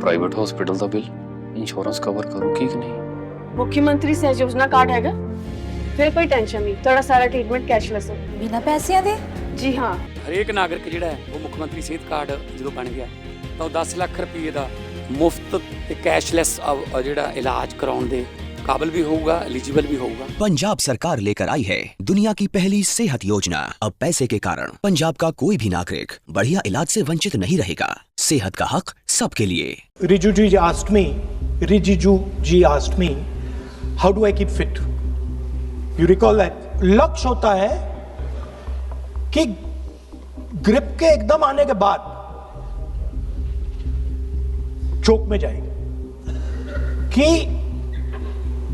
Private hospital ਦਾ bill insurance cover ਕਰੂਗੀ ਕਿ ਨਹੀਂ। मुख्यमंत्री सहज योजना कार्ड हैगा, फिर कोई टेंशन नहीं, थोड़ा सारा ट्रीटमेंट कैशलेस है। बिना पैसिਆਂ ਦੇ? जी हाँ। ਹਰੇਕ ਨਾਗਰਿਕ ਜਿਹੜਾ ਹੈ ਉਹ ਮੁੱਖ ਮੰਤਰੀ ਸਿਹਤ ਕਾਰਡ ਜਦੋਂ ਬਣ ਗਿਆ ਤਾਂ ਉਹ 10 ਲੱਖ ਰੁਪਏ ਦਾ ਮੁਫਤ ਤੇ ਕੈਸ਼ਲੈਸ ਜਿਹੜਾ ਇਲਾਜ ਕਰਾਉਣ ਦੇ काबिल भी होगा, एलिजिबल भी होगा। पंजाब सरकार लेकर आई है दुनिया की पहली सेहत योजना। अब पैसे के कारण पंजाब का कोई भी नागरिक बढ़िया इलाज से वंचित नहीं रहेगा। सेहत का हक सबके लिए। Rijuji ji asked me, how do I keep fit? You recall that? लक्ष्य होता है कि ग्रिप के एकदम आने के बाद चोक में जाए, कि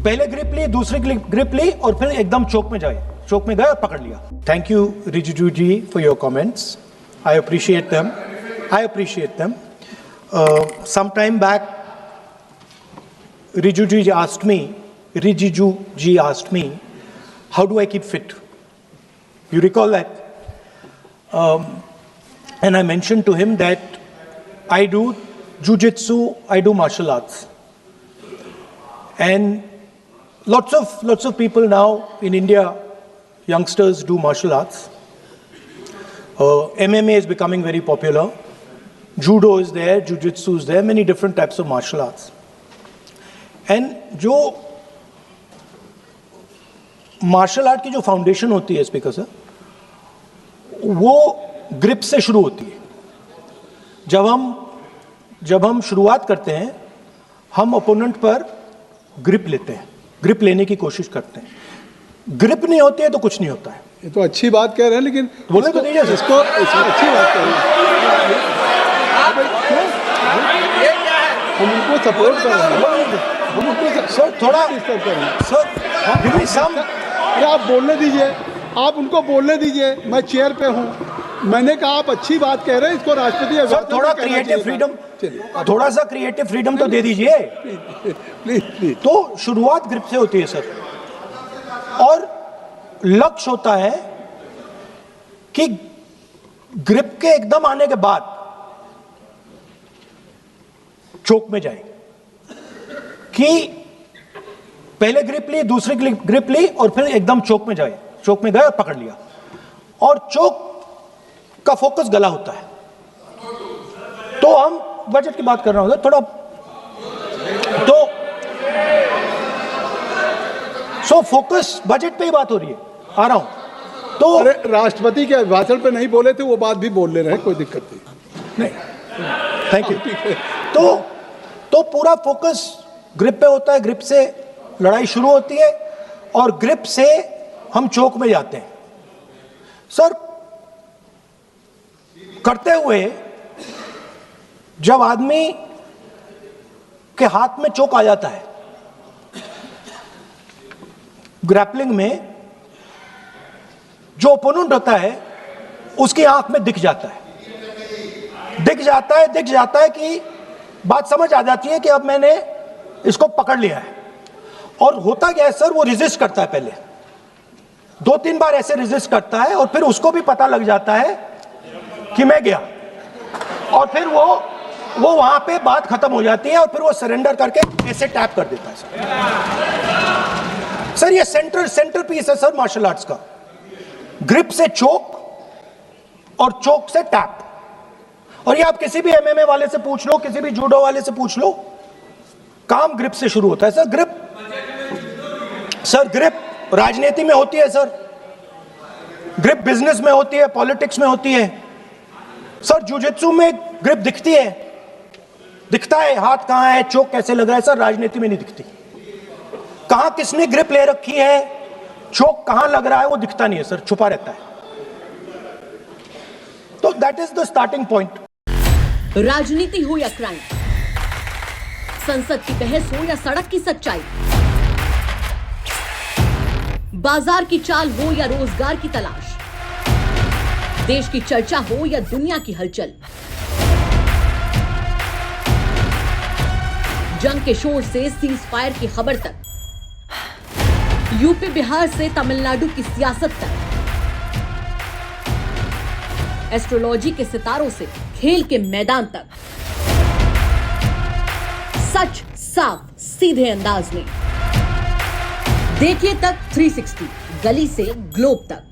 पहले ग्रिप ली, दूसरी ग्रिप ली और फिर एकदम चोक में जाए, चोक में गए और पकड़ लिया। Thank you Rijiju ji for your comments, I appreciate them. Some time back Rijiju ji asked me, how do I keep fit? You recall that? And I mentioned to him that I do jiu-jitsu, I do martial arts, and lots of people now in India, youngsters do martial arts. MMA is becoming very popular. Judo is there, jiu-jitsu is there, many different types of martial arts. And जो martial art की जो foundation होती है speaker sir, वो grip से शुरू होती है। जब हम शुरुआत करते हैं, हम ओपोनेंट पर ग्रिप लेते हैं, ग्रिप लेने की कोशिश करते हैं। ग्रिप नहीं होती है तो कुछ नहीं होता है। ये तो अच्छी बात कह रहे हैं, लेकिन बोले तो दीजिए इसको अच्छी बात कह रहे हैं, हम उनको सपोर्ट कर रहे हैं, हम उनको सर थोड़ा डिस्टर्ब कर रहे हैं। सर गिव मी सम। अरे आप बोलने दीजिए, आप उनको बोलने दीजिए। मैं चेयर पे हूँ, मैंने कहा आप अच्छी बात कह रहे हैं, इसको राष्ट्रपति सर थोड़ा क्रिएटिव फ्रीडम, थोड़ा सा क्रिएटिव फ्रीडम तो दे दीजिए। प्लीज। तो शुरुआत ग्रिप से होती है सर, और लक्ष्य होता है कि ग्रिप के एकदम आने के बाद चोक में जाए, कि पहले ग्रिप ली, दूसरी ग्रिप ली और फिर एकदम चोक में जाए, चोक में गए और पकड़ लिया। और चोक का फोकस गला होता है। तो हम बजट की बात कर रहा हूं थोड़ा, तो सो फोकस बजट पे ही बात हो रही है, आ रहा हूं। तो अरे राष्ट्रपति के भाषण पे नहीं बोले थे, वो बात भी बोल ले रहे हैं, कोई दिक्कत नहीं। Thank you. तो पूरा फोकस ग्रिप पे होता है, ग्रिप से लड़ाई शुरू होती है और ग्रिप से हम चोक में जाते हैं। सर करते हुए जब आदमी के हाथ में चोक आ जाता है ग्रैपलिंग में, जो ओपोनेंट होता है उसकी आंख में दिख जाता है कि बात समझ आ जाती है कि अब मैंने इसको पकड़ लिया है। और होता क्या है सर, वो रेजिस्ट करता है, पहले 2-3 बार ऐसे रेजिस्ट करता है और फिर उसको भी पता लग जाता है कि मैं गया, और फिर वो वहां पे बात खत्म हो जाती है और फिर वो सरेंडर करके ऐसे टैप कर देता है सर। ये सेंटर पीस है सर मार्शल आर्ट्स का, ग्रिप से चोक और चोक से टैप। और ये आप किसी भी एमएमए वाले से पूछ लो, किसी भी जूडो वाले से पूछ लो, काम ग्रिप से शुरू होता है सर। ग्रिप राजनीति में होती है सर, ग्रिप बिजनेस में होती है, पॉलिटिक्स में होती है सर। जुजित्सु में ग्रिप दिखता है हाथ कहां है, चोक कैसे लग रहा है सर, राजनीति में नहीं दिखती। कहां किसने ग्रिप ले रखी है, चोक कहां लग रहा है, वो दिखता नहीं है सर, छुपा रहता है। तो that is the starting point. राजनीति हो या क्राइम, संसद की बहस हो या सड़क की सच्चाई, बाजार की चाल हो या रोजगार की तलाश, देश की चर्चा हो या दुनिया की हलचल, जंग के शोर से सीज फायर की खबर तक, यूपी बिहार से तमिलनाडु की सियासत तक, एस्ट्रोलॉजी के सितारों से खेल के मैदान तक, सच साफ सीधे अंदाज में। देखिए तक 360, गली से ग्लोब तक।